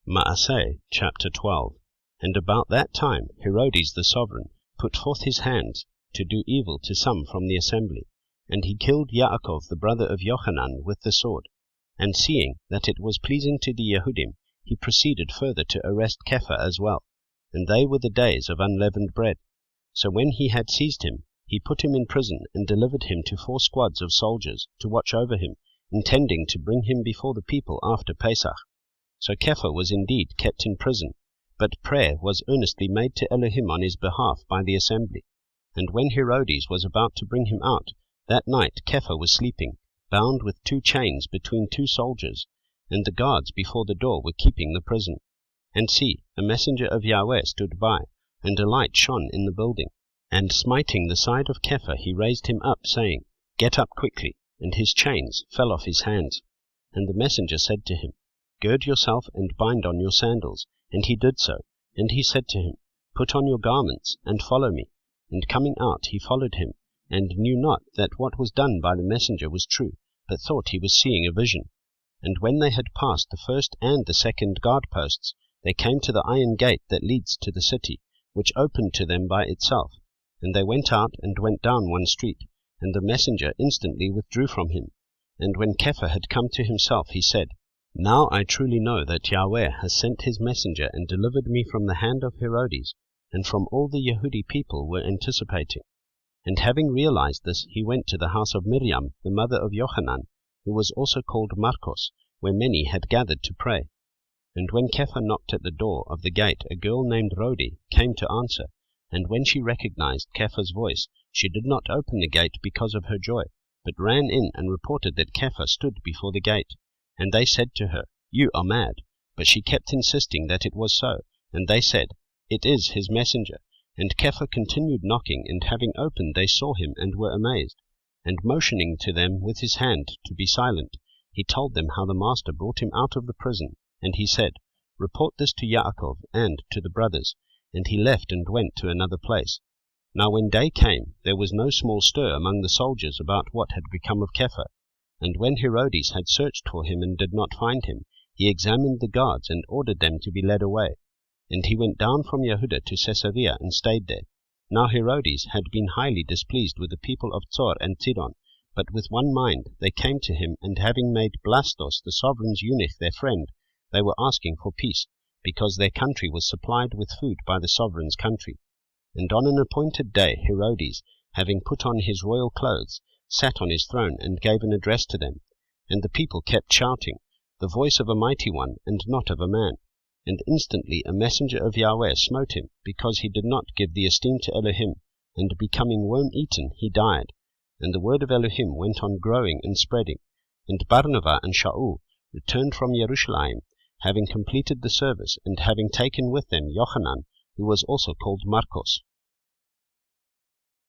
Asei, chapter 12. And about that time Herodes the sovereign put forth his hands to do evil to some from the assembly, and he killed Yaakov the brother of Johanan with the sword. And seeing that it was pleasing to the Yehudim, he proceeded further to arrest Kepha as well, and they were the days of unleavened bread. So when he had seized him, he put him in prison, and delivered him to 4 squads of soldiers to watch over him, intending to bring him before the people after Pesach. So Kepha was indeed kept in prison, but prayer was earnestly made to Elohim on his behalf by the assembly. And when Herodes was about to bring him out, that night Kepha was sleeping, bound with 2 chains between 2 soldiers, and the guards before the door were keeping the prison. And see, a messenger of Yahweh stood by, and a light shone in the building. And smiting the side of Kepha, he raised him up, saying, Get up quickly. And his chains fell off his hands. And the messenger said to him, Gird yourself and bind on your sandals. And he did so. And he said to him, Put on your garments, and follow me. And coming out he followed him, and knew not that what was done by the messenger was true, but thought he was seeing a vision. And when they had passed the first and the second guard posts, they came to the iron gate that leads to the city, which opened to them by itself. And they went out and went down one street, and the messenger instantly withdrew from him. And when Kepha had come to himself, he said, Now I truly know that Yahweh has sent his messenger and delivered me from the hand of Herodes, and from all the Yehudi people were anticipating. And having realized this, he went to the house of Miriam, the mother of Johanan, who was also called Marcos, where many had gathered to pray. And when Kepha knocked at the door of the gate, a girl named Rhodi came to answer. And when she recognized Kepha's voice, she did not open the gate because of her joy, but ran in and reported that Kepha stood before the gate. And they said to her, You are mad. But she kept insisting that it was so. And they said, It is his messenger. And Kepha continued knocking, and having opened they saw him and were amazed. And motioning to them with his hand to be silent, he told them how the master brought him out of the prison. And he said, Report this to Yaakov and to the brothers. And he left and went to another place. Now when day came, there was no small stir among the soldiers about what had become of Kepha. And when Herodes had searched for him and did not find him, he examined the guards and ordered them to be led away. And he went down from Yehuda to Caesarea and stayed there. Now Herodes had been highly displeased with the people of Tzor and Tidon, but with one mind they came to him, and having made Blastus the sovereign's eunuch their friend, they were asking for peace, because their country was supplied with food by the sovereign's country. And on an appointed day Herodes, having put on his royal clothes, sat on his throne and gave an address to them. And the people kept shouting, The voice of a mighty one, and not of a man. And instantly a messenger of Yahweh smote him, because he did not give the esteem to Elohim, and becoming worm-eaten he died. And the word of Elohim went on growing and spreading. And Barnabas and Shaul returned from Jerusalem, having completed the service, and having taken with them Johanan, who was also called Marcos.